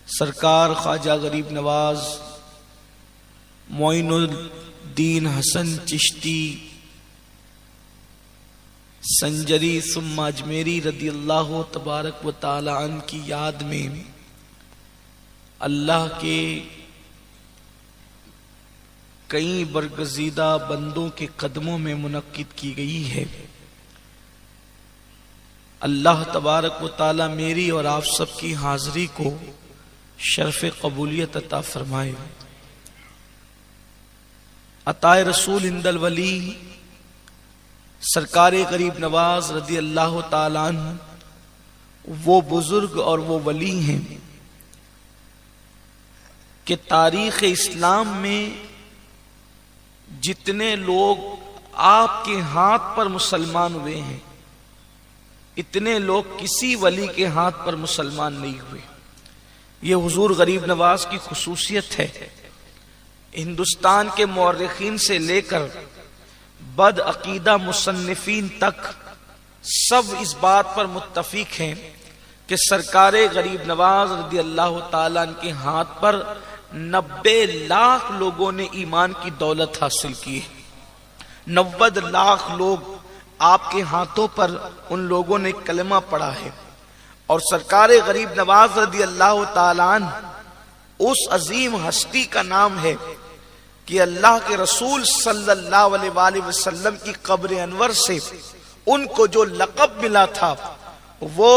سرکار خواجہ غریب نواز معین الدین حسن چشتی سنجری ثم اجمیری رضی اللہ تبارک و تعالی عنہ کی یاد میں اللہ کے کئی برگزیدہ بندوں کے قدموں میں منعقد کی گئی ہے۔ اللہ تبارک و تعالی میری اور آپ سب کی حاضری کو شرف قبولیت عطا فرمائے۔ عطا رسول عند الولی سرکار غریب نواز رضی اللہ تعالیٰ عنہ وہ بزرگ اور وہ ولی ہیں کہ تاریخ اسلام میں جتنے لوگ آپ کے ہاتھ پر مسلمان ہوئے ہیں اتنے لوگ کسی ولی کے ہاتھ پر مسلمان نہیں ہوئے۔ یہ حضور غریب نواز کی خصوصیت ہے۔ ہندوستان کے مورخین سے لے کر بد عقیدہ مصنفین تک سب اس بات پر متفق ہیں کہ سرکار غریب نواز رضی اللہ تعالیٰ عنہ کے ہاتھ پر 90 لاکھ لوگوں نے ایمان کی دولت حاصل کی ہے۔ 90 لاکھ لوگ آپ کے ہاتھوں پر ان لوگوں نے کلمہ پڑھا ہے، اور سرکار غریب نواز رضی اللہ تعالیٰ عنہ اس عظیم ہستی کا نام ہے کہ اللہ کے رسول صلی اللہ علیہ وآلہ وسلم کی قبر انور سے ان کو جو لقب ملا تھا وہ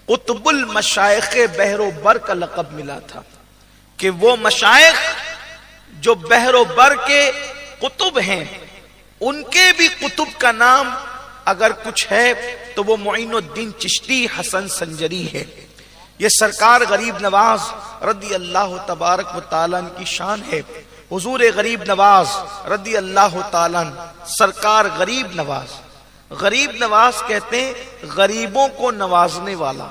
قطب المشائخ بحر و بر کا لقب ملا تھا، کہ وہ مشائخ جو بحر و بر کے قطب ہیں ان کے بھی قطب کا نام اگر کچھ ہے تو وہ معین الدین چشتی حسن سنجری ہے۔ یہ سرکار غریب نواز رضی اللہ تبارک و تعالیٰ کی شان ہے۔ حضور غریب نواز رضی اللہ تعالیٰ سرکار غریب نواز کہتے ہیں غریبوں کو نوازنے والا،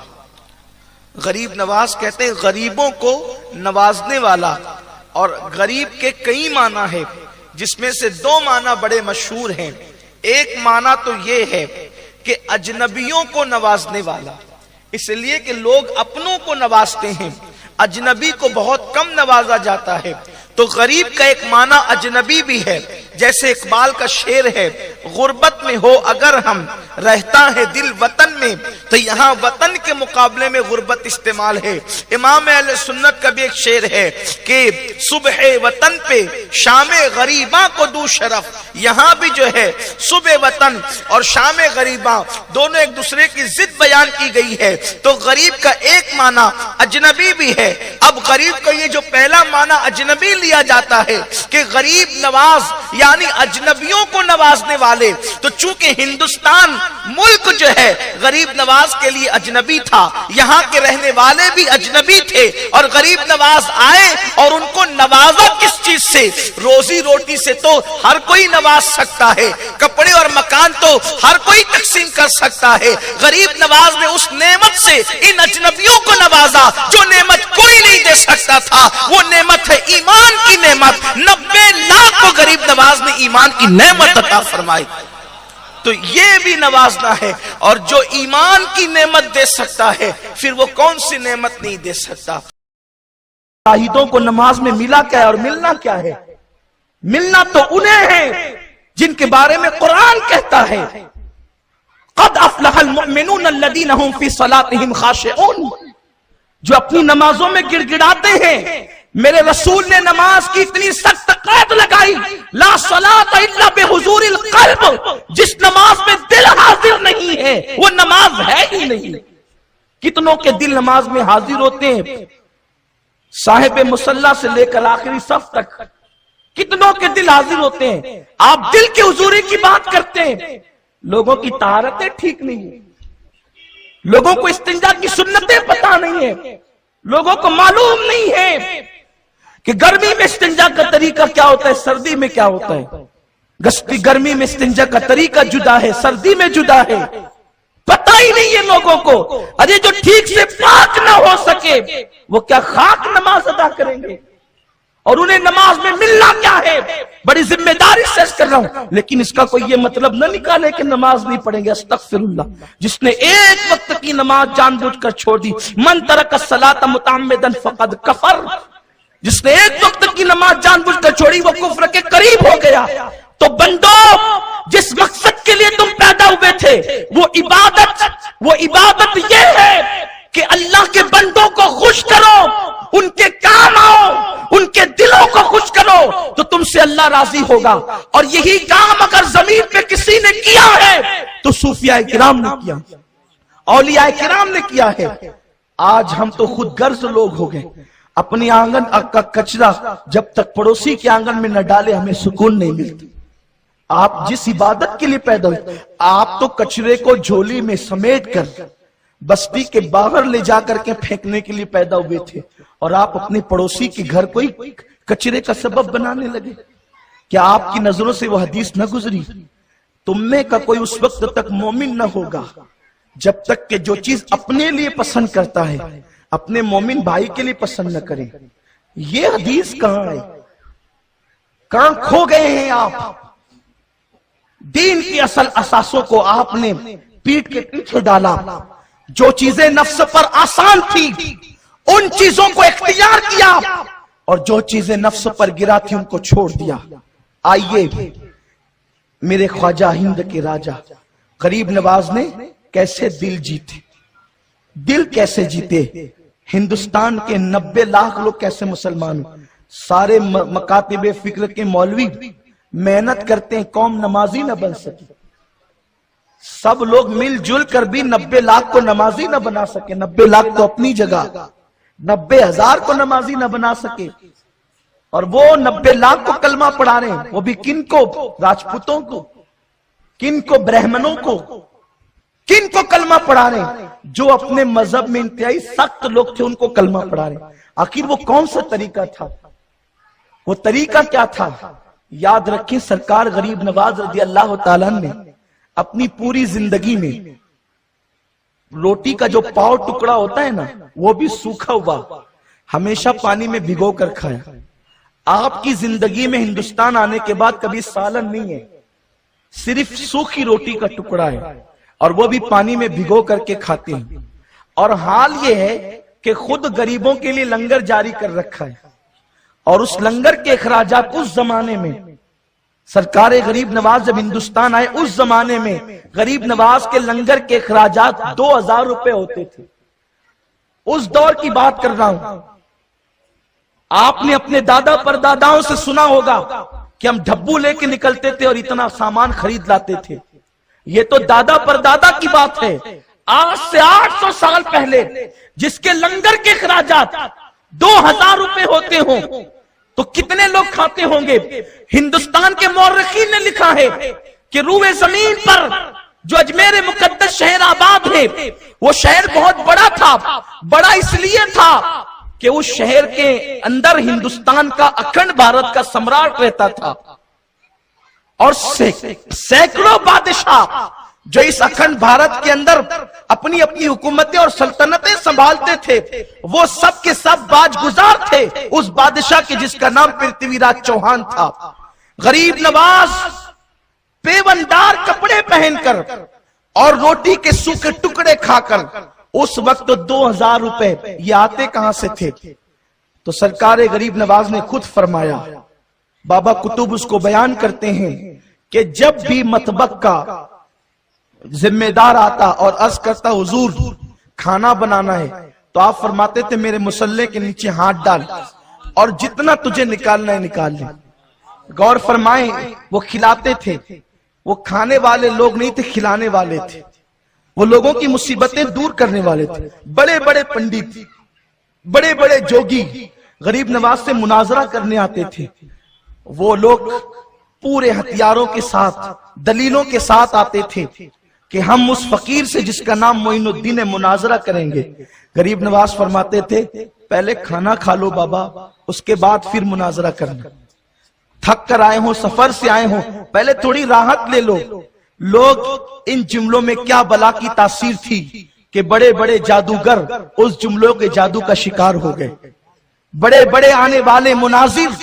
غریب نواز کہتے ہیں غریبوں کو نوازنے والا۔ اور غریب کے کئی معنی ہے جس میں سے 2 معنی بڑے مشہور ہیں۔ ایک معنی تو یہ ہے کہ اجنبیوں کو نوازنے والا، اس لیے کہ لوگ اپنوں کو نوازتے ہیں، اجنبی کو بہت کم نوازا جاتا ہے، تو غریب کا ایک معنی اجنبی بھی ہے۔ جیسے اقبال کا شعر ہے، غربت میں ہو اگر ہم رہتا ہے دل وطن میں، تو یہاں وطن کے مقابلے میں غربت استعمال ہے۔ امام اہل سنت کا بھی ایک شعر ہے کہ صبح وطن پہ شام غریباں کو دو شرف، یہاں بھی جو ہے صبح وطن اور شام غریباں دونوں ایک دوسرے کی ضد بیان کی گئی ہے، تو غریب کا ایک معنی اجنبی بھی ہے۔ اب غریب کا یہ جو پہلا معنی اجنبی لیا جاتا ہے کہ غریب نواز یعنی اجنبیوں کو نوازنے والے، تو چونکہ ہندوستان ملک جو ہے غریب نواز کے لیے اجنبی تھا، یہاں کے رہنے والے بھی اجنبی تھے، اور غریب نواز آئے اور ان کو نوازا کس چیز سے؟ روزی روٹی سے تو ہر کوئی نواز سکتا ہے، کپڑے اور مکان تو ہر کوئی تقسیم کر سکتا ہے، غریب نواز نے اس نعمت سے ان اجنبیوں کو نوازا جو نعمت کوئی نہیں دے سکتا تھا۔ وہ نعمت ہے ایمان کی نعمت۔ 90 لاکھ کو غریب نواز نے ایمان کی نعمت عطا فرمائی، تو یہ بھی نوازنا ہے۔ اور جو ایمان کی نعمت دے سکتا ہے پھر وہ کون سی نعمت نہیں دے سکتا؟ شاہدوں کو نماز میں ملا کیا ہے اور ملنا کیا ہے؟ ملنا تو انہیں ہے جن کے بارے میں قرآن کہتا ہے قد افلح المؤمنون الذین هم فی صلاتهم خاشعون، جو اپنی نمازوں میں گڑ گڑاتے ہیں۔ میرے رسول نے نماز کی اتنی سخت قید لگائی، لا صلاۃ الا بحضور القلب، جس نماز میں دل حاضر نہیں ہے وہ نماز ہے ہی نہیں۔ کتنوں کے دل نماز میں حاضر ہوتے ہیں، صاحب مصلی سے لے کر آخری صف تک کتنوں کے دل حاضر ہوتے ہیں۔ آپ دل کی حضوری کی بات کرتے ہیں، لوگوں کی طہارتیں ٹھیک نہیں ہیں، لوگوں کو استنجا کی سنتیں پتہ نہیں ہے، لوگوں کو معلوم نہیں ہے کہ گرمی میں استنجا کا طریقہ کیا ہوتا ہے، سردی میں کیا ہوتا ہے۔ گرمی میں استنجا کا طریقہ جدا ہے، سردی میں جدا ہے، پتہ ہی نہیں ہے لوگوں کو۔ ارے جو ٹھیک سے پاک نہ ہو سکے وہ کیا خاک نماز ادا کریں گے؟ اور انہیں نماز میں ملنا کیا ہے؟ بڑی ذمہ داری سے کر رہا ہوں، لیکن اس کا کوئی یہ مطلب نہ نکالے کہ نماز نہیں پڑھیں گے۔ استغفر اللہ۔ جس نے ایک وقت کی نماز جان بوجھ کر چھوڑ دی، من ترک الصلاۃ متعمدا فقد کفر، جس نے ایک وقت کی نماز جان بوجھ کر چھوڑی وہ کفر کے قریب ہو گیا۔ تو بندو، جس مقصد کے لیے تم پیدا ہوئے تھے وہ عبادت یہ ہے کہ اللہ کے بندوں کو خوش کرو، ان کے کام آؤ، ان کے دلوں کو خوش کرو تو تم سے اللہ راضی ہوگا۔ اور یہی کام اگر زمین پہ کسی نے کیا ہے تو صوفیاء کرام نے کیا، اولیاء کرام نے کیا ہے۔ آج ہم تو خود غرض لوگ ہو گئے، اپنی آنگن کا کچرا جب تک پڑوسی کے آنگن میں نہ ڈالے ہمیں سکون نہیں ملتا۔ آپ جس عبادت کے لیے پیدا ہوئے، آپ تو کچرے کو جھولی میں سمیٹ کر بستی کے باہر لے جا کر کے پھینکنے کے لیے پیدا ہوئے تھے، اور آپ اپنے پڑوسی کے گھر کو کچرے کا سبب بنانے لگے۔ کیا آپ کی نظروں سے وہ حدیث نہ گزری؟ تم میں کا کوئی اس وقت تک مومن نہ ہوگا جب تک کہ جو چیز اپنے لیے پسند کرتا ہے اپنے مومن بھائی کے لیے پسند نہ کرے۔ یہ حدیث کہاں ہے؟ کہاں کھو گئے ہیں آپ؟ دین کی اصل اساسوں کو آپ نے پیٹ کے پیچھے ڈالا۔ جو چیزیں نفس پر آسان تھی ان چیزوں کو اختیار کیا، اور جو چیزیں نفس پر گرا تھی ان کو چھوڑ دیا۔ آئیے میرے خواجہ ہند کے راجہ غریب نواز نے کیسے دل جیتے، دل کیسے جیتے، ہندوستان کے 90 لاکھ لوگ کیسے مسلمان ہوئے۔ سارے مکاتب فکر کے مولوی محنت کرتے ہیں، قوم نمازی نہ بن سکی۔ سب لوگ مل جل کر بھی 90 لاکھ کو نمازی نہ بنا سکے۔ 90 لاکھ تو اپنی جگہ، 90,000 کو نمازی نہ بنا سکے، اور وہ 90 لاکھ کو کلمہ پڑھا رہے ہیں۔ وہ بھی کن کو؟ راجپوتوں کو، کن کو؟ برہمنوں کو، کن کو کلمہ پڑھا رہے ہیں؟ جو اپنے مذہب میں انتہائی سخت لوگ تھے ان کو کلمہ پڑھا رہے ہیں۔ آخر وہ کون سا طریقہ تھا؟ وہ طریقہ کیا تھا؟ یاد رکھیں، سرکار غریب نواز رضی اللہ تعالیٰ نے اپنی پوری زندگی میں روٹی کا جو پاؤ ٹکڑا ہوتا ہے نا، وہ بھی سوکھا ہوا ہمیشہ پانی میں بھگو کر کھایا۔ آپ کی زندگی میں ہندوستان آنے کے بعد کبھی سالن نہیں ہے، صرف سوکھی روٹی کا ٹکڑا ہے، اور وہ بھی پانی میں بھگو کر کے کھاتے ہیں۔ اور حال یہ ہے کہ خود غریبوں کے لیے لنگر جاری کر رکھا ہے، اور اس لنگر کے اخراجات اس زمانے میں سرکار غریب نواز جب ہندوستان آئے اس زمانے میں غریب نواز کے لنگر کے اخراجات 2000 روپے ہوتے تھے۔ اس دور کی بات کر رہا ہوں۔ آپ نے اپنے دادا پر داداؤں سے سنا ہوگا کہ ہم ڈھبو لے کے نکلتے تھے اور اتنا سامان خرید لاتے تھے۔ یہ تو دادا پر دادا کی بات ہے۔ آج سے 800 سال پہلے جس کے لنگر کے اخراجات 2000 روپے ہوتے ہوں تو کتنے لوگ کھاتے ہوں گے؟ ہندوستان کے مورخین نے لکھا ہے کہ روئے زمین پر جو اجمیر مقدس شہر آباد ہے وہ شہر بہت بڑا تھا۔ بڑا اس لیے تھا کہ اس شہر کے اندر ہندوستان کا اکھنڈ بھارت کا سمراٹ رہتا تھا، اور سینکڑوں بادشاہ جو اس اکھنڈ بھارت کے اندر اپنی اپنی حکومتیں اور سلطنتیں سنبھالتے تھے وہ سب کے سب باج گزار تھے اس بادشاہ کے جس کا نام پرتھوی راج چوہان تھا۔ غریب نواز پیوندار کپڑے پہن کر اور روٹی کے سوکھے ٹکڑے کھا کر اس وقت 2000 روپے یہ آتے کہاں سے تھے؟ تو سرکار غریب نواز نے خود فرمایا، بابا کتب اس کو بیان کرتے ہیں کہ جب بھی مطبخ کا ذمہ دار آتا اور عرض کرتا حضور کھانا بنانا ہے تو آپ فرماتے تھے میرے مسلح کے نیچے ہاتھ ڈال اور جتنا تجھے نکالنا ہے نکال لے۔ غور فرمائیں، وہ کھلاتے تھے، وہ کھانے والے لوگ نہیں تھے، کھلانے والے تھے۔ وہ لوگوں کی مصیبتیں دور کرنے والے تھے۔ بڑے بڑے پنڈت، بڑے بڑے جوگی غریب نواز سے مناظرہ کرنے آتے تھے۔ وہ لوگ پورے ہتھیاروں کے ساتھ، دلیلوں کے ساتھ آتے تھے کہ ہم اس فقیر سے جس کا نام معین الدین ہے مناظرہ کریں گے۔ غریب نواز فرماتے تھے پہلے کھانا کھا لو بابا، اس کے بعد پھر مناظرہ کرنا۔ تھک کر آئے ہوں، سفر سے آئے ہوں، پہلے تھوڑی راحت لے لو۔ لوگ ان جملوں میں کیا بلا کی تاثیر تھی کہ بڑے بڑے جادوگر اس جملوں کے جادو کا شکار ہو گئے۔ بڑے بڑے آنے والے مناظر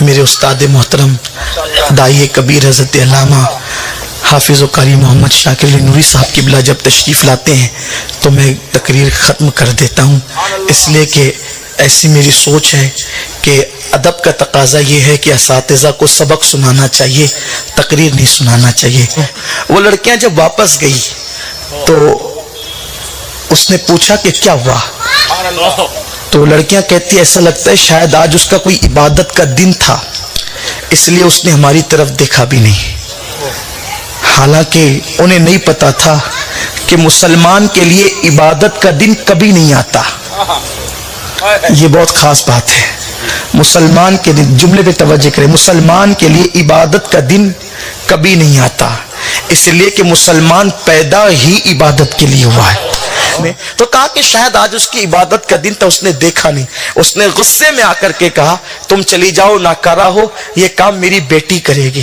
میرے استاد محترم دائی کبیر حضرت علامہ حافظ و قاری محمد شاکر علی نوری صاحب قبلہ جب تشریف لاتے ہیں تو میں تقریر ختم کر دیتا ہوں، اس لیے کہ ایسی میری سوچ ہے کہ ادب کا تقاضا یہ ہے کہ اساتذہ کو سبق سنانا چاہیے، تقریر نہیں سنانا چاہیے۔ وہ لڑکیاں جب واپس گئی تو اس نے پوچھا کہ کیا ہوا، تو لڑکیاں کہتی ایسا لگتا ہے شاید آج اس کا کوئی عبادت کا دن تھا، اس لیے اس نے ہماری طرف دیکھا بھی نہیں۔ حالانکہ انہیں نہیں پتا تھا کہ مسلمان کے لیے عبادت کا دن کبھی نہیں آتا۔ یہ بہت خاص بات ہے، مسلمان کے دن، جملے پہ توجہ کریں، مسلمان کے لیے عبادت کا دن کبھی نہیں آتا، اس لیے کہ مسلمان پیدا ہی عبادت کے لیے ہوا ہے۔ تو کہا کہ شاید آج اس کی عبادت کا دن تھا، اس نے دیکھا نہیں۔ اس نے غصے میں آ کر کے کہا تم چلی جاؤ، ناکارہ ہو، یہ کام میری بیٹی کرے گی۔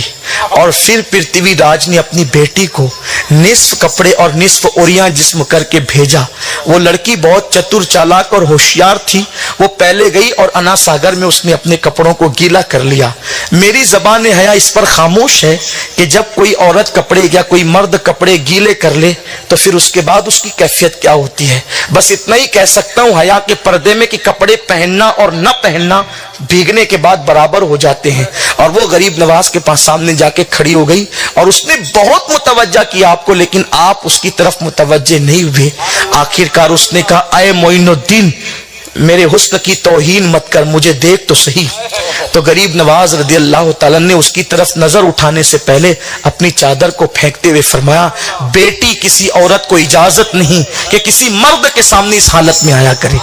اور پھر پرتھوی راج نے اپنی بیٹی کو نصف کپڑے اور نصف اوریاں جسم کر کے بھیجا۔ وہ لڑکی بہت چتر چالاک اور ہوشیار تھی، وہ پہلے گئی اور انا ساگر میں اس نے اپنے کپڑوں کو گیلا کر لیا۔ میری زبان حیا اس پر خاموش ہے کہ جب کوئی عورت کپڑے یا کوئی مرد کپڑے گیلے کر لے تو پھر اس کے بعد اس کی کیفیت کیا ہوتی ہے۔ بس اتنا ہی کہہ سکتا ہوں حیا کے پردے میں کہ کپڑے پہننا اور نہ پہننا بھیگنے کے بعد برابر ہو جاتے ہیں۔ اور وہ غریب نواز کے پاس سامنے جا کے کھڑی ہو گئی اور اس نے بہت متوجہ کیا آپ کو، لیکن آپ اس کی طرف متوجہ نہیں ہوئے۔ آخر کار اس نے کہا اے معین الدین، میرے حسن کی توہین مت کر، مجھے دیکھ تو صحیح۔ تو غریب نواز رضی اللہ تعالیٰ نے اس کی طرف نظر اٹھانے سے پہلے اپنی چادر کو پھینکتے ہوئے فرمایا بیٹی کسی عورت کو اجازت نہیں کہ کسی مرد کے سامنے اس حالت میں آیا کرے۔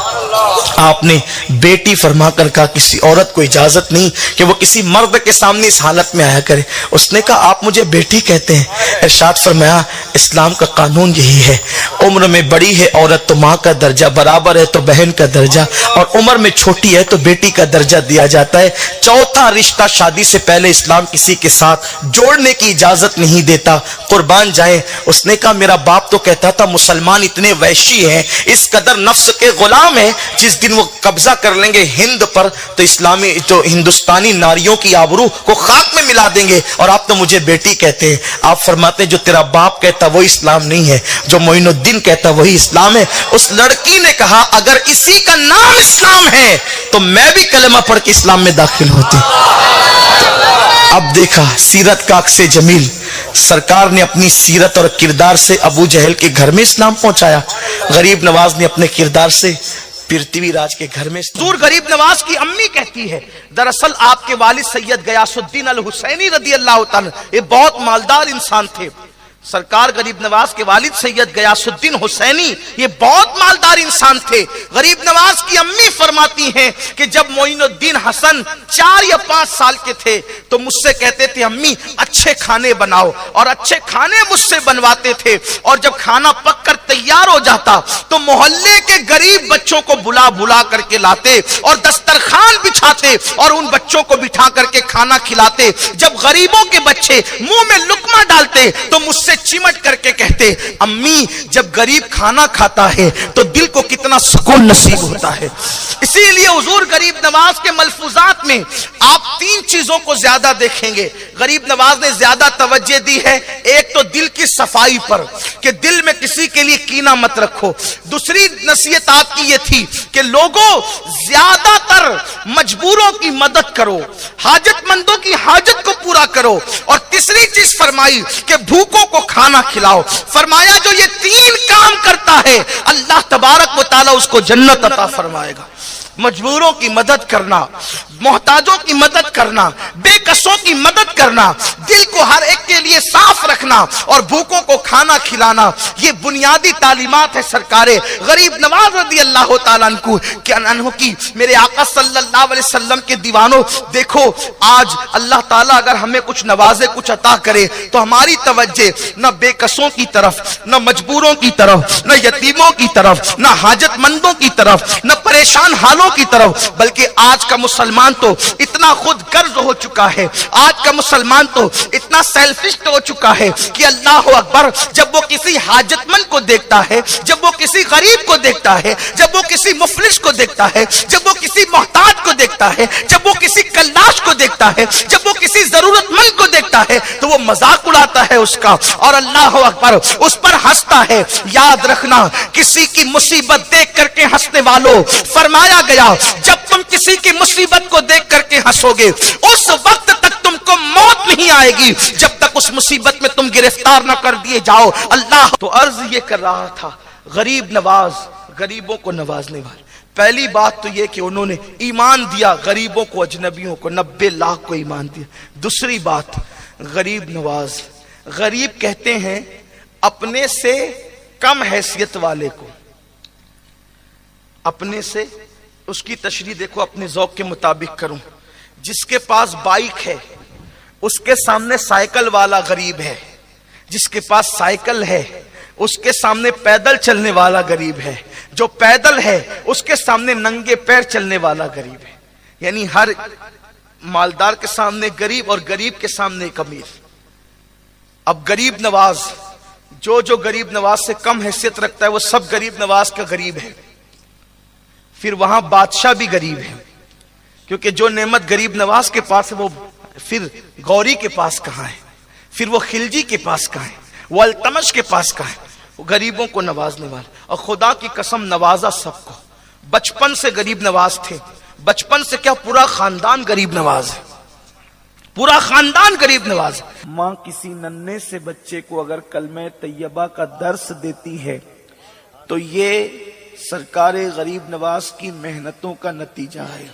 آپ نے بیٹی فرما کر کہا کسی عورت کو اجازت نہیں کہ وہ کسی مرد کے سامنے اس حالت میں آیا کرے۔ اس نے کہا آپ مجھے بیٹی کہتے ہیں؟ ارشاد فرمایا اسلام کا قانون یہی ہے، عمر میں بڑی ہے عورت تو ماں کا درجہ برابر ہے تو بہن کا درجہ، اور عمر میں چھوٹی ہے تو بیٹی کا درجہ دیا جاتا ہے۔ چوتھا رشتہ شادی سے پہلے اسلام کسی کے ساتھ جوڑنے کی اجازت نہیں دیتا، قربان جائیں۔ اس نے کہا میرا باپ تو کہتا تھا مسلمان اتنے وحشی ہیں، اس قدر نفس کے غلام ہیں، جس دن وہ قبضہ کر لیں گے ہند پر تو اسلامی جو ہندوستانی ناریوں کی آبرو کو خاک میں ملا دیں گے، اور آپ تو مجھے بیٹی کہتے ہیں۔ آپ فرماتے ہیں جو تیرا باپ کہتا وہ اسلام نہیں ہے، جو معین الدین کہتا وہی اسلام ہے۔ اس لڑکی نے کہا اگر اسی کا نام اسلام ہے تو میں بھی کلمہ پڑھ کے اسلام میں داخل ہوتی۔ اب دیکھا سیرت کا عکس جمیل، سرکار نے اپنی سیرت اور کردار سے ابو جہل کے گھر میں اسلام پہنچایا، غریب نواز نے اپنے کردار سے پرتھوی راج کے گھر میں۔ حضور غریب نواز کی امی کہتی ہے دراصل آپ کے والد سید غیاث الدین الحسینی رضی اللہ تعالیٰ یہ بہت مالدار انسان تھے۔ سرکار غریب نواز کے والد سید غیاث الدین حسینی یہ بہت مالدار انسان تھے۔ غریب نواز کی امی فرماتی ہیں کہ جب معین الدین حسن 4 یا 5 سال کے تھے تو مجھ سے کہتے تھے امی اچھے کھانے بناؤ، اور اچھے کھانے مجھ سے بنواتے تھے، اور جب کھانا پک کر تیار ہو جاتا تو محلے کے غریب بچوں کو بلا بلا کر کے لاتے اور دسترخوان بچھاتے اور ان بچوں کو بٹھا کر کے کھانا کھلاتے۔ جب غریبوں کے بچے منہ میں لقمہ ڈالتے تو مجھ سے چمٹ کر کے کہتے امی جب غریب کھانا کھاتا ہے تو دل کو کتنا سکون نصیب ہوتا ہے۔ اسی لیے حضور غریب نواز کے ملفوظات میں آپ 3 چیزوں کو زیادہ دیکھیں گے۔ غریب نواز نے زیادہ توجہ دی ہے، ایک تو دل کی صفائی پر کہ دل میں کسی کے لیے کینہ مت رکھو۔ دوسری نصیحت آپ کی یہ تھی کہ لوگوں زیادہ تر مجبوروں کی مدد کرو، حاجت مندوں کی حاجت کو پورا کرو، اور تیسری چیز فرمائی کہ بھوکوں کو کھانا کھلاؤ۔ فرمایا جو یہ 3 کام کرتا ہے اللہ تبارک و تعالی اس کو جنت عطا فرمائے گا۔ مجبوروں کی مدد کرنا، محتاجوں کی مدد کرنا، بے کسوں کی مدد کرنا، دل کو ہر ایک کے لیے صاف رکھنا اور بھوکوں کو کھانا کھلانا، یہ بنیادی تعلیمات ہے سرکار غریب نواز رضی اللہ تعالیٰ عنہ کی۔ میرے آقا صلی اللہ علیہ وسلم کے دیوانوں دیکھو آج اللہ تعالیٰ اگر ہمیں کچھ نوازے کچھ عطا کرے تو ہماری توجہ نہ بے کسوں کی طرف، نہ مجبوروں کی طرف، نہ یتیموں کی طرف، نہ حاجت مندوں کی طرف، نہ پریشان حالوں کی طرف، بلکہ آج کا مسلمان تو اتنا خود غرض ہو چکا ہے، آج کا مسلمان تو اتنا سیلفسٹ ہو چکا ہے کہ اللہ اکبر جب وہ کسی حاجت مند کو دیکھتا ہے، جب وہ کسی غریب کو دیکھتا ہے، جب وہ کسی مفلس کو دیکھتا ہے، جب وہ کسی محتاج کو دیکھتا ہے، جب وہ کسی کلاش کو دیکھتا ہے، جب وہ کسی ضرورت مند کو دیکھتا ہے تو وہ مذاق اڑاتا ہے اس کا، اور اللہ اکبر اس پر ہنستا ہے۔ یاد رکھنا، کسی کی مصیبت دیکھ کر کے ہنسنے والوں، فرمایا گیا جب تم کسی کی مصیبت کو دیکھ کر کے ہنسو گے اس وقت تک تم کو موت نہیں آئے گی جب تک اس مصیبت میں تم گرفتار نہ کر دیے جاؤ۔ اللہ تو عرض یہ کر رہا تھا، غریب نواز، غریبوں کو نوازنے والے۔ پہلی بات تو یہ کہ انہوں نے ایمان دیا، غریبوں کو، اجنبیوں کو، 90 لاکھ کو ایمان دیا۔ دوسری بات، غریب نواز، غریب کہتے ہیں اپنے سے کم حیثیت والے کو، اپنے سے، اس کی تشریح دیکھو اپنے ذوق کے مطابق کروں، جس کے پاس بائک ہے اس کے سامنے سائیکل والا غریب ہے، جس کے پاس سائیکل ہے اس کے سامنے پیدل چلنے والا غریب ہے، جو پیدل ہے اس کے سامنے ننگے پیر چلنے والا غریب ہے۔ یعنی ہر مالدار کے سامنے غریب اور غریب کے سامنے ایک امیر۔ اب غریب نواز، جو غریب نواز سے کم حیثیت رکھتا ہے وہ سب غریب نواز کا غریب ہے۔ پھر وہاں بادشاہ بھی غریب ہے، کیونکہ جو نعمت غریب نواز کے پاس ہے وہ پھر غوری کے پاس کہاں ہے، پھر وہ خلجی کے پاس کہاں ہے، وہ التمش کے پاس کہاں ہے۔ وہ غریبوں کو نوازنے والا، اور خدا کی قسم نوازا سب کو۔ بچپن سے غریب نواز تھے، بچپن سے کیا پورا خاندان غریب نواز ہے، پورا خاندان غریب نواز ہے۔ ماں کسی ننھے سے بچے کو اگر کلمہ طیبہ کا درس دیتی ہے تو یہ سرکار غریب نواز کی محنتوں کا نتیجہ ہے۔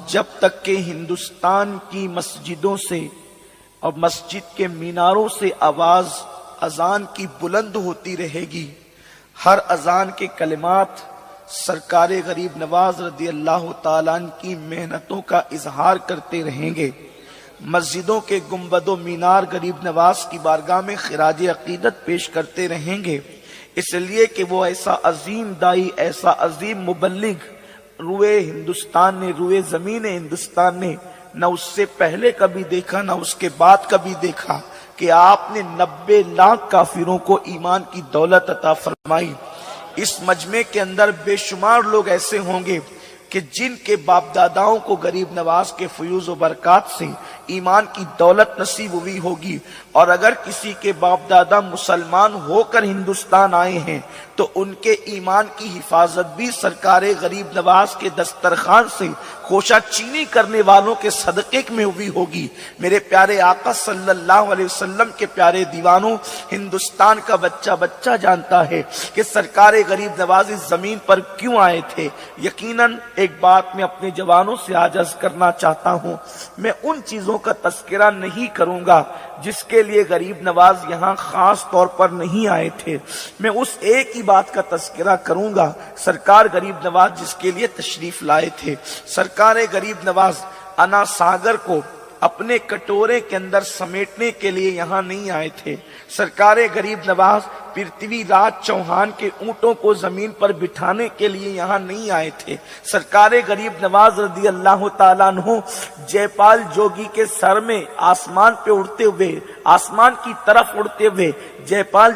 جب تک کہ ہندوستان کی مسجدوں سے اور مسجد کے میناروں سے آواز اذان کی بلند ہوتی رہے گی، ہر اذان کے کلمات سرکار غریب نواز رضی اللہ تعالیٰ عنہ کی محنتوں کا اظہار کرتے رہیں گے۔ مسجدوں کے گنبد و مینار غریب نواز کی بارگاہ میں خراج عقیدت پیش کرتے رہیں گے، اس لیے کہ وہ ایسا عظیم دائی، ایسا عظیم مبلغ روئے ہندوستان نے، روئے زمین ہندوستان نے نہ اس سے پہلے کبھی دیکھا نہ اس کے بعد کبھی دیکھا کہ آپ نے 90 لاکھ کافروں کو ایمان کی دولت عطا فرمائی۔ اس مجمع کے اندر بے شمار لوگ ایسے ہوں گے کہ جن کے باپ داداؤں کو غریب نواز کے فیوز و برکات سے ایمان کی دولت نصیب ہوئی ہوگی، اور اگر کسی کے باپ دادا مسلمان ہو کر ہندوستان آئے ہیں تو ان کے ایمان کی حفاظت بھی سرکار غریب نواز کے دسترخوان سے کوشہ چینی کرنے والوں کے صدقے میں ہوئی ہوگی۔ میرے پیارے آقا صلی اللہ علیہ وسلم کے پیارے دیوانوں، ہندوستان کا بچہ بچہ جانتا ہے کہ سرکار غریب نواز اس زمین پر کیوں آئے تھے۔ یقیناً ایک بات میں اپنے جوانوں سے آج عرض کرنا چاہتا ہوں، میں ان چیزوں کا تذکرہ نہیں کروں گا جس کے لیے غریب نواز یہاں خاص طور پر نہیں آئے تھے، میں اس ایک ہی بات کا تذکرہ کروں گا، سرکار غریب نواز جس کے لیے تشریف لائے تھے۔ سرکار غریب نواز انا ساگر کو اپنے کٹورے کے اندر سمیٹنے کے لیے یہاں نہیں آئے تھے۔ سرکار غریب نواز پرتھوی راج چوہان کے اونٹوں کو زمین پر بٹھانے کے لیے یہاں نہیں آئے تھے۔ سرکار غریب نواز رضی اللہ تعالیٰ عنہ جے پال جوگی کے سر میں آسمان پہ اڑتے ہوئے، آسمان کی طرف اڑتے ہوئے جے پال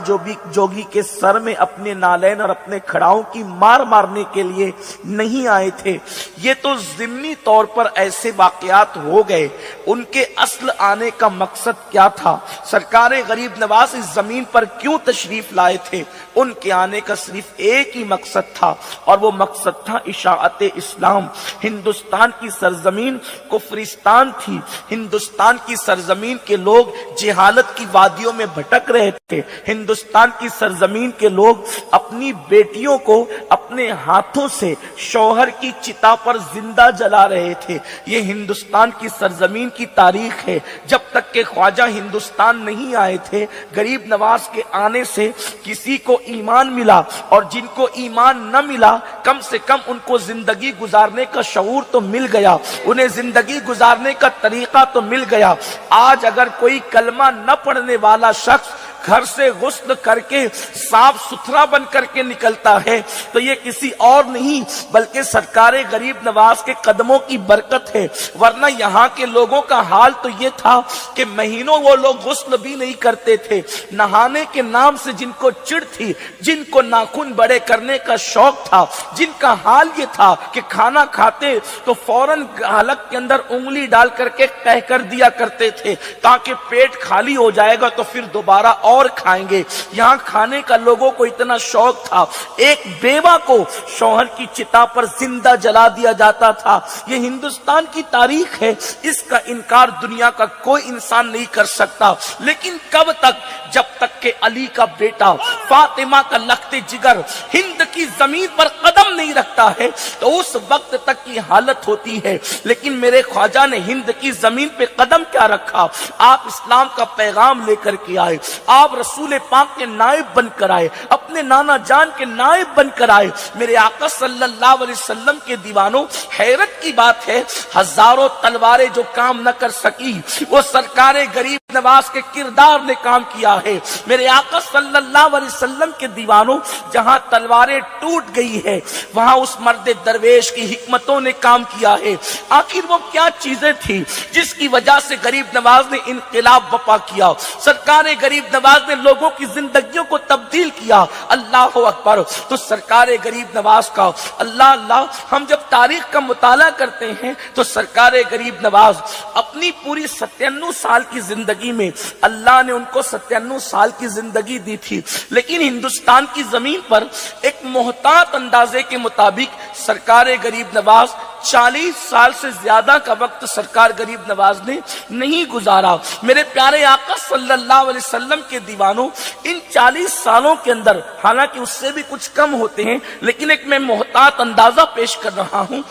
جوگی کے سر میں اپنے نالین اور اپنے کھڑاؤں کی مار مارنے کے لیے نہیں آئے تھے۔ یہ تو ضمنی طور پر ایسے واقعات ہو گئے، ان کے اصل آنے کا مقصد کیا تھا؟ سرکار غریب نواز اس زمین پر کیوں تشریف لائے تھے؟ ان کے آنے کا صرف ایک ہی مقصد تھا، اور وہ مقصد تھا اشاعت اسلام۔ ہندوستان کی سرزمین کفرستان تھی، ہندوستان کی سرزمین کے لوگ جہالت کی وادیوں میں بھٹک رہے تھے، ہندوستان کی سرزمین کے لوگ اپنی بیٹیوں کو اپنے ہاتھوں سے شوہر کی چتا پر زندہ جلا رہے تھے۔ یہ ہندوستان کی سرزمین کی تاریخ ہے۔ جب تک کہ خواجہ ہندوستان نہیں آئے تھے، غریب نواز کے آنے سے کسی کو ایمان ملا، اور جن کو ایمان نہ ملا کم سے کم ان کو زندگی گزارنے کا شعور تو مل گیا، انہیں زندگی گزارنے کا طریقہ تو مل گیا۔ آج اگر کوئی کلمہ نہ پڑھنے والا شخص گھر سے غسل کر کے صاف ستھرا بن کر کے نکلتا ہے تو یہ کسی اور نہیں بلکہ سرکار غریب نواز کے قدموں کی برکت ہے، ورنہ یہاں کے لوگوں کا حال تو یہ تھا کہ مہینوں وہ لوگ غسل بھی نہیں کرتے تھے۔ نہانے کے نام سے جن کو چڑ تھی، جن کو ناخن بڑے کرنے کا شوق تھا، جن کا حال یہ تھا کہ کھانا کھاتے تو فوراً حلق کے اندر انگلی ڈال کر کے کہہ کر دیا کرتے تھے تاکہ پیٹ خالی ہو جائے گا تو پھر دوبارہ اور کھائیں گے، یہاں کھانے کا لوگوں کو اتنا شوق تھا۔ ایک بیوہ کو شوہر کی چتا پر زندہ جلا دیا جاتا تھا۔ یہ ہندوستان کی تاریخ ہے، اس کا انکار دنیا کا کوئی انسان نہیں کر سکتا۔ لیکن کب تک؟ جب تک کہ علی کا بیٹا فاطمہ کا لخت جگر ہند کی زمین پر قدم نہیں رکھتا ہے تو اس وقت تک کی حالت ہوتی ہے۔ لیکن میرے خواجہ نے ہند کی زمین پہ قدم کیا رکھا؟ آپ اسلام کا پیغام لے کر کے آئے، آپ رسول پاک کے نائب بن کر آئے، اپنے نانا جان کے نائب بن کر آئے۔ میرے آقا صلی اللہ علیہ وسلم کے دیوانوں، حیرت کی بات ہے ہزاروں تلواریں جو کام نہ کر سکی وہ سرکار غریب نواز کے کردار نے کام کیا ہے۔ میرے آقا صلی اللہ علیہ وسلم کے دیوانوں، جہاں تلواریں ٹوٹ گئی ہے وہاں اس مرد درویش کی حکمتوں نے کام کیا ہے۔ آخر وہ کیا چیزیں تھی جس کی وجہ سے غریب نواز نے انقلاب برپا کیا؟ سرکار غریب نواز نے لوگوں کی زندگیوں کو تبدیل کیا۔ اللہ اکبر! تو سرکار غریب نواز کا اللہ ہم جب تاریخ کا مطالعہ کرتے ہیں تو سرکار غریب نواز اپنی پوری 97 سال کی زندگی میں اللہ نے ان کو 97 سال کی زندگی دی تھی، لیکن ہندوستان کی زمین پر ایک محتاط اندازے کے مطابق سرکار غریب نواز 40 سال سے زیادہ کا وقت سرکار غریب نواز نے نہیں گزارا۔ میرے پیارے آقا صلی اللہ علیہ وسلم کے دیوانوں، ان 40 سالوں کے اندر، حالانکہ اس سے بھی کچھ کم ہوتے ہیں لیکن ایک میں محتاط اندازہ پیش کر رہا ہوں،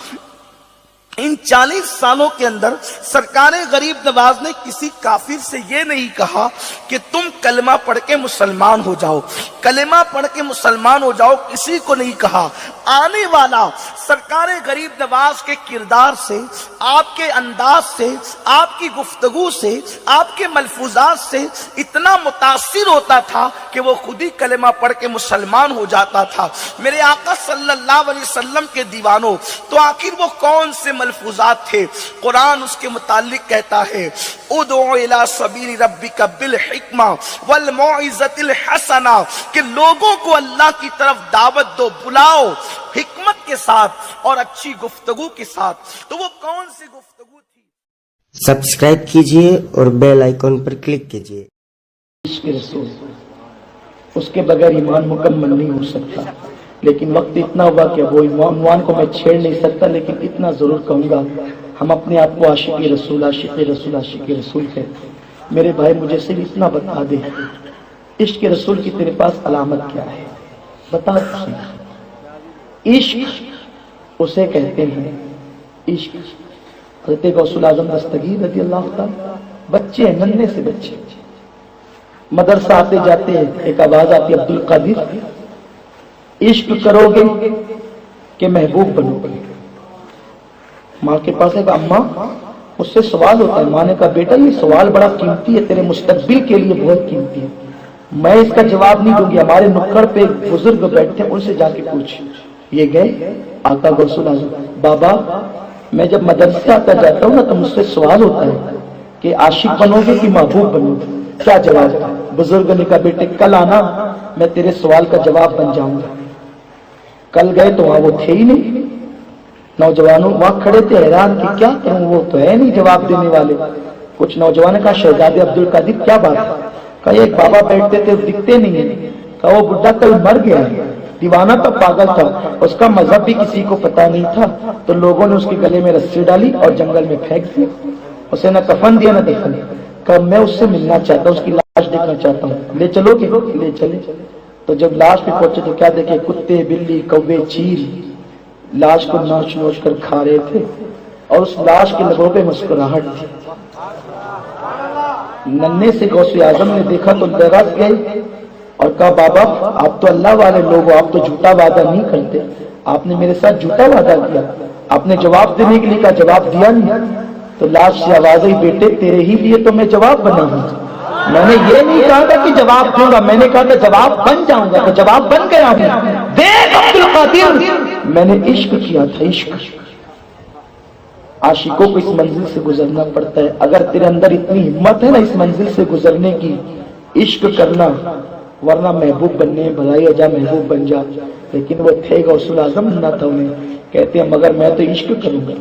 ان 40 سالوں کے اندر سرکار غریب نواز نے کسی کافر سے یہ نہیں کہا کہ تم کلمہ پڑھ کے مسلمان ہو جاؤ، کلمہ پڑھ کے مسلمان ہو جاؤ، کسی کو نہیں کہا۔ آنے والا سرکار غریب نواز کے کردار سے، آپ کے انداز سے، آپ کی گفتگو سے، آپ کے ملفوظات سے اتنا متاثر ہوتا تھا کہ وہ خود ہی کلمہ پڑھ کے مسلمان ہو جاتا تھا۔ میرے آقا صلی اللہ علیہ وسلم کے دیوانوں، تو آخر وہ کون سے ملفوظات تھے؟ قرآن اس کے متعلق کہتا ہے ادعو الی سبیل ربک بالحکمہ والموعظۃ الحسنہ، کہ لوگوں کو اللہ کی طرف دعوت دو، بلاؤ حکمت کے ساتھ اور اچھی گفتگو کے ساتھ۔ تو وہ کون سی گفتگو تھی؟ سبسکرائب کیجئے اور بیل آئیکن پر کلک کیجئے۔ عشق رسول، اس کے بغیر ایمان مکمل نہیں ہو سکتا۔ لیکن وقت اتنا ہوا کہ وہ عنوان کو میں چھیڑ نہیں سکتا، لیکن اتنا ضرور کہوں گا، ہم اپنے آپ کو عاشق رسول عاشق رسول عاشق رسول کہتے ہیں۔ میرے بھائی مجھے صرف اتنا بتا دے، عشق رسول کی تیرے پاس علامت کیا ہے؟ بتا دے۔ عشق اسے کہتے ہیں، عشق حضرت غوث الاعظم دستگیر رضی اللہ تعالیٰ، بچے ہیں، ننھے سے بچے، مدرسہ آتے جاتے ہیں، ایک آواز آتی ہے عبد القادر، عشق کرو گے کہ محبوب بنو گے۔ ماں کے پاس ایک اماں، اس سے سوال ہوتا ہے، ماں نے کہا بیٹا یہ سوال بڑا قیمتی ہے، تیرے مستقبل کے لیے بہت قیمتی ہے، میں اس کا جواب نہیں دوں گی، ہمارے نکڑ پہ بزرگ بیٹھتے ہیں، ان سے جا کے پوچھ۔ یہ گئے آقا غوث الاعظم، بابا میں جب مدرسے آتا جاتا ہوں نا تو مجھ سے سوال ہوتا ہے کہ عاشق بنو گے کہ محبوب بنو گے، کیا جواب تھا؟ بزرگ نے کہا بیٹے کل آنا، میں تیرے سوال کا جواب بن جاؤں گا۔ کل گئے تو وہاں وہ تھے ہی نہیں، نوجوانوں وہاں کھڑے تھے حیران کہ کیا کروں، وہ تو ہے نہیں جواب دینے والے۔ کچھ نوجوانوں نے کہا شہزادے عبد القادر کیا بات ہے؟ کہا ایک بابا بیٹھتے تھے دکھتے نہیں ہیں، کہا وہ بڈھا کل مر گیا ہے، دیوانہ کا پاگل تھا، اس کا مذہب بھی کسی کو پتا نہیں تھا، تو لوگوں نے اس کے گلے میں رسی ڈالی اور جنگل میں پھینک دیا، اسے نہ کفن دیا نہ دفن۔ کہا میں اس سے ملنا چاہتا ہوں، اس کی لاش دیکھنا چاہتا ہوں، لے چلو گے؟ لے چلے۔ تو جب لاش پہ پہنچے تو کیا دیکھے؟ کتے بلی کوے چیل لاش کو نوچ نوچ کر کھا رہے تھے، اور اس لاش کے لبوں پہ مسکراہٹ تھی۔ ننھے سے غوث اعظم نے دیکھا تو ڈرس گئے اور کہا بابا آپ تو اللہ والے لوگ ہو، آپ تو جھوٹا وعدہ نہیں کرتے، آپ نے میرے ساتھ جھوٹا وعدہ کیا، آپ نے جواب دینے کے لیے کہا جواب دیا نہیں۔ تو لاش سے آواز آئی بیٹے تیرے ہی لیے تو میں جواب بنا ہوں، میں نے یہ نہیں کہا تھا کہ جواب دوں گا، میں نے کہا تھا جواب بن جاؤں گا، تو جواب بن گیا ہوں۔ دیکھ عبد القادر، میں نے عشق کیا تھا، عشق۔ عاشقوں کو اس منزل سے گزرنا پڑتا ہے۔ اگر تیرے اندر اتنی ہمت ہے نا اس منزل سے گزرنے کی، عشق کرنا، ورنہ محبوب بننے بھلائی جا محبوب بن جا۔ لیکن وہ تھے غوث الاعظم نہ تھا، انہیں کہتے ہیں مگر میں تو عشق کروں گا۔